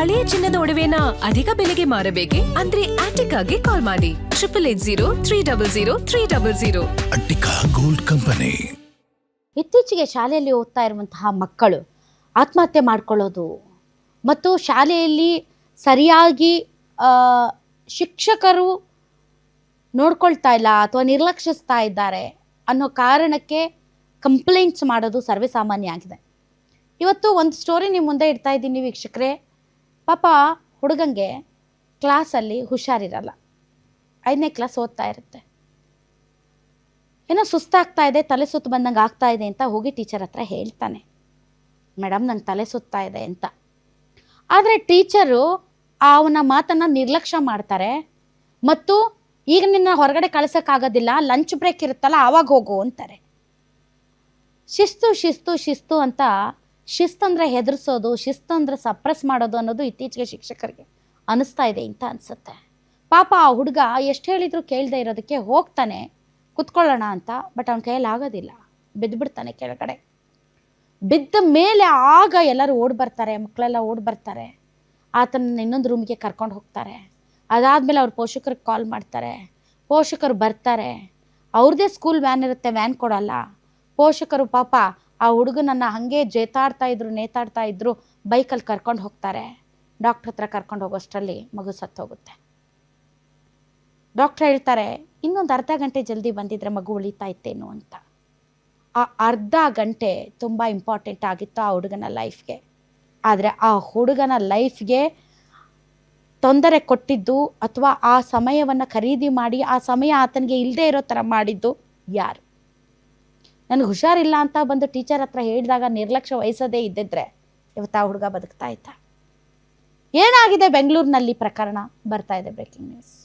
ಹಳೆಯ ಚಿನ್ನದ ಒಡವೆನ ಅಧಿಕ ಬೆಲೆಗೆ ಮಾರಬೇಕೆ? ಅಂದ್ರೆ ಆಟಿಕಾಗೆ ಕಾಲ್ ಮಾಡಿ 8880 ಅಟ್ಟಿಕಾ ಗೋಲ್ಡ್ ಕಂಪನಿ. ಇತ್ತೀಚೆಗೆ ಶಾಲೆಯಲ್ಲಿ ಓದ್ತಾ ಇರುವಂತಹ ಮಕ್ಕಳು ಆತ್ಮಹತ್ಯೆ ಮಾಡ್ಕೊಳ್ಳೋದು ಮತ್ತು ಶಾಲೆಯಲ್ಲಿ ಸರಿಯಾಗಿ ಶಿಕ್ಷಕರು ನೋಡ್ಕೊಳ್ತಾ ಇಲ್ಲ ಅಥವಾ ನಿರ್ಲಕ್ಷಿಸ್ತಾ ಇದ್ದಾರೆ ಅನ್ನೋ ಕಾರಣಕ್ಕೆ ಕಂಪ್ಲೇಂಟ್ಸ್ ಮಾಡೋದು ಸರ್ವೇ ಸಾಮಾನ್ಯ ಆಗಿದೆ. ಇವತ್ತು ಒಂದು ಸ್ಟೋರಿ ನಿಮ್ಮ ಮುಂದೆ ಇಡ್ತಾ ಇದ್ದೀನಿ ವೀಕ್ಷಕರೇ. ಪಾಪ ಹುಡುಗಂಗೆ ಕ್ಲಾಸಲ್ಲಿ ಹುಷಾರಿರಲ್ಲ, 5ನೇ ಕ್ಲಾಸ್ ಓದ್ತಾ ಇರುತ್ತೆ. ಏನೋ ಸುಸ್ತಾಗ್ತಾ ಇದೆ, ತಲೆ ಸುತ್ತು ಬಂದಂಗೆ ಆಗ್ತಾ ಇದೆ ಅಂತ ಹೋಗಿ ಟೀಚರ್ ಹತ್ರ ಹೇಳ್ತಾನೆ, ಮೇಡಮ್ ನಂಗೆ ತಲೆ ಸುತ್ತಾ ಇದೆ ಅಂತ. ಆದರೆ ಟೀಚರು ಅವನ ಮಾತನ್ನು ನಿರ್ಲಕ್ಷ್ಯ ಮಾಡ್ತಾರೆ ಮತ್ತು ಈಗ ನಿನ್ನ ಹೊರಗಡೆ ಕಳ್ಸೋಕ್ಕಾಗೋದಿಲ್ಲ, ಲಂಚ್ ಬ್ರೇಕ್ ಇರುತ್ತಲ್ಲ ಆವಾಗ ಹೋಗು ಅಂತಾರೆ. ಶಿಸ್ತು ಶಿಸ್ತು ಶಿಸ್ತು ಅಂತ, ಶಿಸ್ತು ಅಂದರೆ ಹೆದರ್ಸೋದು, ಶಿಸ್ತು ಅಂದರೆ ಸಪ್ರೆಸ್ ಮಾಡೋದು ಅನ್ನೋದು ಇತ್ತೀಚೆಗೆ ಶಿಕ್ಷಕರಿಗೆ ಅನ್ನಿಸ್ತಾ ಇದೆ ಅಂತ ಅನಿಸುತ್ತೆ. ಪಾಪ ಆ ಹುಡುಗ ಎಷ್ಟು ಹೇಳಿದ್ರು ಕೇಳದೆ ಇರೋದಕ್ಕೆ ಹೋಗ್ತಾನೆ ಕುತ್ಕೊಳ್ಳೋಣ ಅಂತ. ಬಟ್ ಅವನ ಕೈಯಲ್ಲಿ ಆಗೋದಿಲ್ಲ, ಬಿದ್ದುಬಿಡ್ತಾನೆ ಕೆಳಗಡೆ. ಬಿದ್ದ ಮೇಲೆ ಆಗ ಎಲ್ಲರೂ ಓಡಿ ಬರ್ತಾರೆ, ಮಕ್ಕಳೆಲ್ಲ ಓಡಿ ಬರ್ತಾರೆ. ಆತನ ಇನ್ನೊಂದು ರೂಮಿಗೆ ಕರ್ಕೊಂಡು ಹೋಗ್ತಾರೆ. ಅದಾದಮೇಲೆ ಅವ್ರ ಪೋಷಕರಿಗೆ ಕಾಲ್ ಮಾಡ್ತಾರೆ. ಪೋಷಕರು ಬರ್ತಾರೆ. ಅವ್ರದ್ದೇ ಸ್ಕೂಲ್ ವ್ಯಾನ್ ಇರುತ್ತೆ, ವ್ಯಾನ್ ಕೊಡಲ್ಲ. ಪೋಷಕರು ಪಾಪ ಆ ಹುಡುಗನನ್ನು ಹಾಗೆ ನೇತಾಡ್ತಾ ಇದ್ರು ಬೈಕಲ್ಲಿ ಕರ್ಕೊಂಡು ಹೋಗ್ತಾರೆ. ಡಾಕ್ಟ್ರ್ ಹತ್ರ ಕರ್ಕೊಂಡು ಹೋಗೋಷ್ಟರಲ್ಲಿ ಮಗು ಸತ್ತೋಗುತ್ತೆ. ಡಾಕ್ಟ್ರ್ ಹೇಳ್ತಾರೆ, ಇನ್ನೊಂದು ಅರ್ಧ ಗಂಟೆ ಜಲ್ದಿ ಬಂದಿದ್ರೆ ಮಗು ಉಳಿತಾ ಇತ್ತೇನು ಅಂತ. ಆ ಅರ್ಧ ಗಂಟೆ ತುಂಬ ಇಂಪಾರ್ಟೆಂಟ್ ಆಗಿತ್ತು ಆ ಹುಡುಗನ ಲೈಫ್ಗೆ. ಆದರೆ ಆ ಹುಡುಗನ ಲೈಫ್ಗೆ ತೊಂದರೆ ಕೊಟ್ಟಿದ್ದು ಅಥವಾ ಆ ಸಮಯವನ್ನು ಖರೀದಿ ಮಾಡಿ ಆ ಸಮಯ ಆತನಿಗೆ ಇಲ್ಲದೆ ಇರೋ ಥರ ಮಾಡಿದ್ದು ಯಾರು? ನನಗೆ ಹುಷಾರಿಲ್ಲ ಅಂತ ಬಂದು ಟೀಚರ್ ಹತ್ರ ಹೇಳಿದಾಗ ನಿರ್ಲಕ್ಷ್ಯ ವಹಿಸೋದೇ ಇದ್ದಿದ್ರೆ ಇವತ್ತು ಆ ಹುಡುಗ ಬದುಕ್ತಾ ಇದ್ದ. ಏನಾಗಿದೆ ಬೆಂಗಳೂರಿನಲ್ಲಿ ಪ್ರಕರಣ? ಬರ್ತಾ ಇದೆ ಬ್ರೇಕಿಂಗ್ ನ್ಯೂಸ್.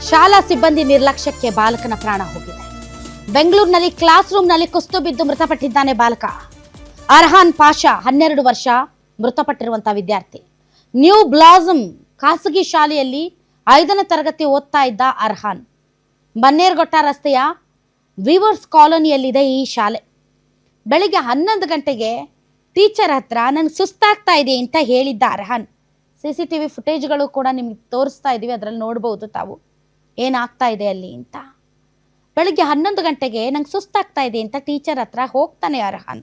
ಶಾಲಾ ಸಿಬ್ಬಂದಿ ನಿರ್ಲಕ್ಷ್ಯಕ್ಕೆ ಬಾಲಕನ ಪ್ರಾಣ ಹೋಗಿದೆ. ಬೆಂಗಳೂರಿನಲ್ಲಿ ಕ್ಲಾಸ್ ರೂಮ್ನಲ್ಲಿ ಕುಸ್ತು ಬಿದ್ದು ಮೃತಪಟ್ಟಿದ್ದಾನೆ ಬಾಲಕ. ಅರ್ಹಾನ್ ಪಾಷಾ 12 ವರ್ಷ ಮೃತಪಟ್ಟಿರುವಂತಹ ವಿದ್ಯಾರ್ಥಿ. ನ್ಯೂ ಬ್ಲಾಸಮ್ ಖಾಸಗಿ ಶಾಲೆಯಲ್ಲಿ 5ನೇ ತರಗತಿ ಓದ್ತಾ ಇದ್ದ ಅರ್ಹಾನ್. ಬನ್ನೇರ್ಘಟ್ಟ ರಸ್ತೆಯ ವಿವರ್ಸ್ ಕಾಲೋನಿಯಲ್ಲಿದೆ ಈ ಶಾಲೆ. ಬೆಳಿಗ್ಗೆ 11 ಗಂಟೆಗೆ ಟೀಚರ್ ಹತ್ರ ನನಗೆ ಸುಸ್ತಾಗ್ತಾ ಇದೆ ಅಂತ ಹೇಳಿದ್ದ ಅರ್ಹಾನ್. CCTV ಫುಟೇಜ್ಗಳು ಕೂಡ ನಿಮ್ಗೆ ತೋರಿಸ್ತಾ ಇದ್ದೀವಿ, ಅದರಲ್ಲಿ ನೋಡ್ಬೋದು ತಾವು ಏನಾಗ್ತಾ ಇದೆ ಅಲ್ಲಿ ಅಂತ. ಬೆಳಿಗ್ಗೆ 11 ಗಂಟೆಗೆ ನಂಗೆ ಸುಸ್ತಾಗ್ತಾ ಇದೆ ಅಂತ ಟೀಚರ್ ಹತ್ರ ಹೋಗ್ತಾನೆ ಅರ್ಹಾನ್.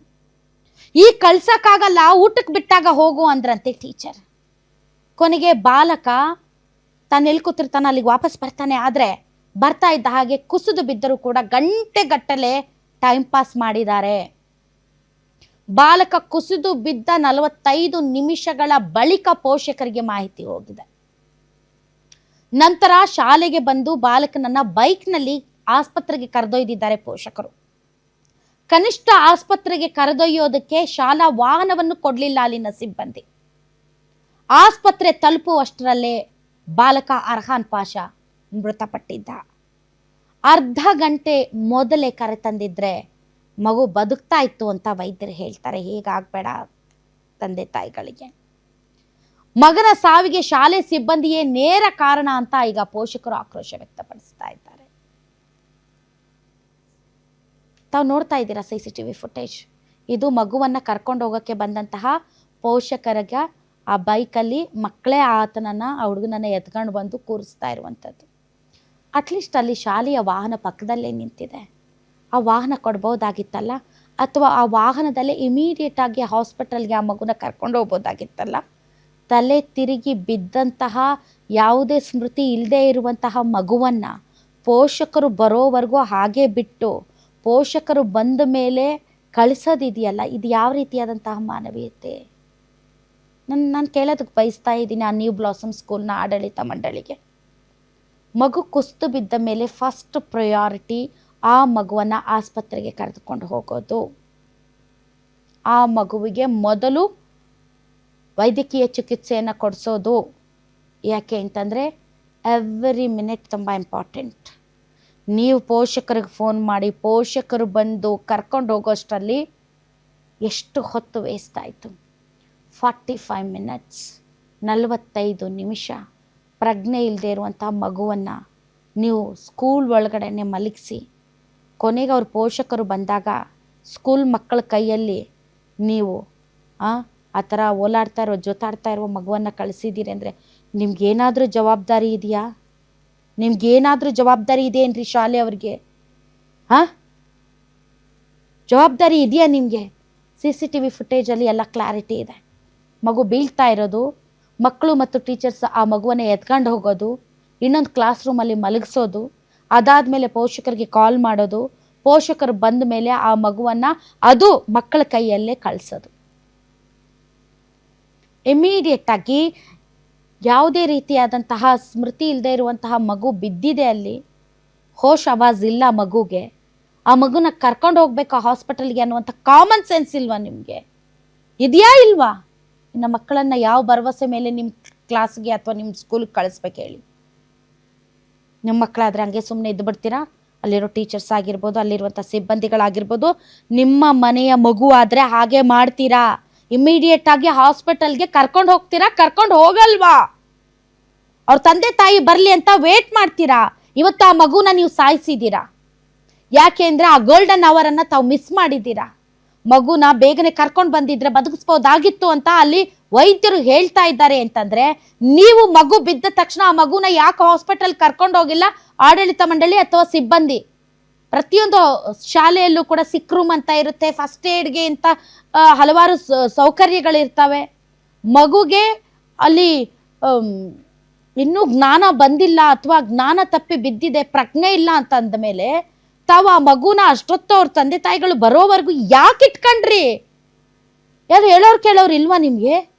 ಈ ಕಳ್ಸಕ್ಕಾಗಲ್ಲ, ಊಟಕ್ಕೆ ಬಿಟ್ಟಾಗ ಹೋಗು ಅಂದ್ರಂತೆ ಟೀಚರ್. ಕೊನೆಗೆ ಬಾಲಕ ತಾನೆಲ್ಲಿ ಕೂತಿರ್ತಾನೆ ಅಲ್ಲಿಗೆ ವಾಪಸ್ ಬರ್ತಾನೆ. ಆದರೆ ಬರ್ತಾ ಇದ್ದ ಹಾಗೆ ಕುಸಿದು ಬಿದ್ದರೂ ಕೂಡ ಗಂಟೆಗಟ್ಟಲೆ ಟೈಮ್ ಪಾಸ್ ಮಾಡಿದ್ದಾರೆ. ಬಾಲಕ ಕುಸಿದು ಬಿದ್ದ 45 ನಿಮಿಷಗಳ ಬಳಿಕ ಪೋಷಕರಿಗೆ ಮಾಹಿತಿ ಹೋಗಿದೆ. ನಂತರ ಶಾಲೆಗೆ ಬಂದು ಬಾಲಕನನ್ನ ಬೈಕ್ನಲ್ಲಿ ಆಸ್ಪತ್ರೆಗೆ ಕರೆದೊಯ್ದಿದ್ದಾರೆ ಪೋಷಕರು. ಕನಿಷ್ಠ ಆಸ್ಪತ್ರೆಗೆ ಕರೆದೊಯ್ಯೋದಕ್ಕೆ ಶಾಲಾ ವಾಹನವನ್ನು ಕೊಡಲಿಲ್ಲ ಅಲ್ಲಿನ ಸಿಬ್ಬಂದಿ. ಆಸ್ಪತ್ರೆ ತಲುಪುವಷ್ಟರಲ್ಲೇ ಬಾಲಕ ಅರ್ಹಾನ್ ಪಾಷಾ ಮೃತಪಟ್ಟಿದ್ದ. ಅರ್ಧ ಗಂಟೆ ಮೊದಲೇ ಕರೆತಂದಿದ್ರೆ ಮಗು ಬದುಕ್ತಾ ಇತ್ತು ಅಂತ ವೈದ್ಯರು ಹೇಳ್ತಾರೆ. ಹೀಗಾಗಬೇಡ ತಂದೆ ತಾಯಿಗಳಿಗೆ. ಮಗನ ಸಾವಿಗೆ ಶಾಲೆ ಸಿಬ್ಬಂದಿಯೇ ನೇರ ಕಾರಣ ಅಂತ ಈಗ ಪೋಷಕರು ಆಕ್ರೋಶ ವ್ಯಕ್ತಪಡಿಸ್ತಾ ಇದ್ದಾರೆ. ತಾವು ನೋಡ್ತಾ ಇದ್ದೀರಾ CCTV ಫುಟೇಜ್. ಇದು ಮಗುವನ್ನ ಕರ್ಕೊಂಡು ಹೋಗೋಕ್ಕೆ ಬಂದಂತಹ ಪೋಷಕರಿಗೆ ಆ ಬೈಕಲ್ಲಿ ಮಕ್ಕಳೇ ಆತನನ್ನ ಆ ಹುಡುಗನನ್ನ ಎತ್ಕೊಂಡು ಬಂದು ಕೂರಿಸ್ತಾ ಇರುವಂಥದ್ದು. ಅಟ್ಲೀಸ್ಟ್ ಅಲ್ಲಿ ಶಾಲೆಯ ವಾಹನ ಪಕ್ಕದಲ್ಲೇ ನಿಂತಿದೆ, ಆ ವಾಹನ ಕೊಡ್ಬೋದಾಗಿತ್ತಲ್ಲ, ಅಥವಾ ಆ ವಾಹನದಲ್ಲೇ ಇಮಿಡಿಯೇಟಾಗಿ ಹಾಸ್ಪಿಟಲ್ಗೆ ಆ ಮಗುನ ಕರ್ಕೊಂಡು ಹೋಗ್ಬೋದಾಗಿತ್ತಲ್ಲ. ತಲೆ ತಿರುಗಿ ಬಿದ್ದಂತಹ ಯಾವುದೇ ಸ್ಮೃತಿ ಇಲ್ಲದೆ ಇರುವಂತಹ ಮಗುವನ್ನು ಪೋಷಕರು ಬರೋವರೆಗೂ ಹಾಗೆ ಬಿಟ್ಟು ಪೋಷಕರು ಬಂದ ಮೇಲೆ ಕಳಿಸೋದಿದೆಯಲ್ಲ, ಇದು ಯಾವ ರೀತಿಯಾದಂತಹ ಮಾನವೀಯತೆ? ನಾನು ಕೇಳೋದಕ್ಕೆ ಬಯಸ್ತಾ ಇದ್ದೀನಿ ಆ ನ್ಯೂ ಬ್ಲಾಸಮ್ ಸ್ಕೂಲ್ನ ಆಡಳಿತ ಮಂಡಳಿಗೆ. ಮಗು ಕುಸ್ತು ಬಿದ್ದ ಮೇಲೆ ಫಸ್ಟ್ ಪ್ರಯಾರಿಟಿ ಆ ಮಗುವನ್ನು ಆಸ್ಪತ್ರೆಗೆ ಕರೆದುಕೊಂಡು ಹೋಗೋದು. ಆ ಮಗುವಿಗೆ ಮೊದಲು ವೈದ್ಯಕೀಯ ಚಿಕಿತ್ಸೆಯನ್ನು ಕೊಡಿಸೋದು. ಯಾಕೆ ಅಂತಂದರೆ ಎವ್ರಿ ಮಿನಿಟ್ ತುಂಬ ಇಂಪಾರ್ಟೆಂಟ್. ನೀವು ಪೋಷಕರಿಗೆ ಫೋನ್ ಮಾಡಿ ಪೋಷಕರು ಬಂದು ಕರ್ಕೊಂಡು ಹೋಗೋಷ್ಟರಲ್ಲಿ ಎಷ್ಟು ಹೊತ್ತು ವೇಸ್ಟ್ ಆಯಿತು? 45 ಮಿನಿಟ್ಸ್, 45 ನಿಮಿಷ ಪ್ರಜ್ಞೆ ಇಲ್ಲದೆ ಇರುವಂಥ ಮಗುವನ್ನು ನೀವು ಸ್ಕೂಲ್ ಒಳಗಡೆ ಮಲಗಿಸಿ ಕೊನೆಗೆ ಅವ್ರ ಪೋಷಕರು ಬಂದಾಗ ಸ್ಕೂಲ್ ಮಕ್ಕಳ ಕೈಯಲ್ಲಿ ನೀವು ಆ ಥರ ಓಲಾಡ್ತಾ ಇರೋ ಜೊತಾಡ್ತಾ ಇರುವ ಮಗುವನ್ನು ಕಳಿಸಿದ್ದೀರಿ ಅಂದರೆ ನಿಮ್ಗೇನಾದರೂ ಜವಾಬ್ದಾರಿ ಇದೆಯಾ? ನಿಮ್ಗೇನಾದರೂ ಜವಾಬ್ದಾರಿ ಇದೆಯೇನ್ರಿ ಶಾಲೆಯವ್ರಿಗೆ? ಜವಾಬ್ದಾರಿ ಇದೆಯಾ ನಿಮಗೆ? CCTV ಫುಟೇಜಲ್ಲಿ ಎಲ್ಲ ಕ್ಲಾರಿಟಿ ಇದೆ. ಮಗು ಬೀಳ್ತಾ ಇರೋದು, ಮಕ್ಕಳು ಮತ್ತು ಟೀಚರ್ಸ್ ಆ ಮಗುವನ್ನು ಎತ್ಕೊಂಡು ಹೋಗೋದು, ಇನ್ನೊಂದು ಕ್ಲಾಸ್ ರೂಮಲ್ಲಿ ಮಲಗಿಸೋದು, ಅದಾದಮೇಲೆ ಪೋಷಕರಿಗೆ ಕಾಲ್ ಮಾಡೋದು, ಪೋಷಕರು ಬಂದ ಮೇಲೆ ಆ ಮಗುವನ್ನು ಅದು ಮಕ್ಕಳ ಕೈಯಲ್ಲೇ ಕಳಿಸೋದು. ಇಮಿಡಿಯೇಟಾಗಿ ಯಾವುದೇ ರೀತಿಯಾದಂತಹ ಸ್ಮೃತಿ ಇಲ್ಲದೆ ಇರುವಂತಹ ಮಗು ಬಿದ್ದಿದೆ, ಅಲ್ಲಿ ಹೋಶ್ ಆವಾಜ್ ಇಲ್ಲ ಮಗುಗೆ, ಆ ಮಗುನ ಕರ್ಕೊಂಡು ಹೋಗ್ಬೇಕು ಹಾಸ್ಪಿಟಲ್ಗೆ ಅನ್ನುವಂಥ ಕಾಮನ್ ಸೆನ್ಸ್ ಇಲ್ವಾ ನಿಮಗೆ? ಇದೆಯಾ ಇಲ್ವಾ? ಇನ್ನು ಮಕ್ಕಳನ್ನು ಯಾವ ಭರವಸೆ ಮೇಲೆ ನಿಮ್ಮ ಕ್ಲಾಸ್ಗೆ ಅಥವಾ ನಿಮ್ಮ ಸ್ಕೂಲ್ಗೆ ಕಳಿಸ್ಬೇಕು ಹೇಳಿ? ನಿಮ್ಮ ಮಕ್ಕಳಾದರೆ ಹಂಗೆ ಸುಮ್ಮನೆ ಇದ್ದು ಬಿಡ್ತೀರಾ? ಅಲ್ಲಿರೋ ಟೀಚರ್ಸ್ ಆಗಿರ್ಬೋದು, ಅಲ್ಲಿರುವಂಥ ಸಿಬ್ಬಂದಿಗಳಾಗಿರ್ಬೋದು, ನಿಮ್ಮ ಮನೆಯ ಮಗು ಆದರೆ ಹಾಗೆ ಮಾಡ್ತೀರಾ? ಇಮಿಡಿಯೇಟಾಗಿ ಹಾಸ್ಪಿಟಲ್ಗೆ ಕರ್ಕೊಂಡು ಹೋಗ್ತೀರಾ? ಕರ್ಕೊಂಡು ಹೋಗಲ್ವಾ? ಅವ್ರ ತಂದೆ ತಾಯಿ ಬರಲಿ ಅಂತ ವೇಟ್ ಮಾಡ್ತೀರಾ? ಇವತ್ತು ಆ ಮಗುನ ನೀವು ಸಾಯಿಸಿದ್ದೀರಾ. ಯಾಕೆ ಅಂದರೆ ಆ ಗೋಲ್ಡನ್ ಅವರನ್ನು ತಾವು ಮಿಸ್ ಮಾಡಿದ್ದೀರಾ. ಮಗುನ ಬೇಗನೆ ಕರ್ಕೊಂಡು ಬಂದಿದ್ರೆ ಬದುಕಿಸ್ಬೋದಾಗಿತ್ತು ಅಂತ ಅಲ್ಲಿ ವೈದ್ಯರು ಹೇಳ್ತಾ ಇದ್ದಾರೆ. ಅಂತಂದ್ರೆ ನೀವು ಮಗು ಬಿದ್ದ ತಕ್ಷಣ ಆ ಮಗುನ ಯಾಕೆ ಹಾಸ್ಪಿಟಲ್ ಕರ್ಕೊಂಡು ಹೋಗಿಲ್ಲ ಆಡಳಿತ ಮಂಡಳಿ ಅಥವಾ ಸಿಬ್ಬಂದಿ? ಪ್ರತಿಯೊಂದು ಶಾಲೆಯಲ್ಲೂ ಕೂಡ ಸಿಕ್ ರೂಮ್ ಅಂತ ಇರುತ್ತೆ, ಫಸ್ಟ್ ಏಡ್ಗೆ ಅಂತ ಹಲವಾರು ಸೌಕರ್ಯಗಳಿರ್ತವೆ. ಮಗುಗೆ ಅಲ್ಲಿ ಇನ್ನೂ ಜ್ಞಾನ ಬಂದಿಲ್ಲ ಅಥವಾ ಜ್ಞಾನ ತಪ್ಪಿ ಬಿದ್ದಿದೆ, ಪ್ರಜ್ಞೆ ಇಲ್ಲ ಅಂತ ಅಂದಮೇಲೆ ತಾವು ಆ ಮಗುನ ಅಷ್ಟೊತ್ತು ಅವ್ರ ತಂದೆ ತಾಯಿಗಳು ಬರೋವರೆಗೂ ಯಾಕೆ ಇಟ್ಕೊಂಡ್ರಿ? ಯಾರು ಹೇಳೋರು ಕೇಳೋರು ಇಲ್ವಾ ನಿಮಗೆ?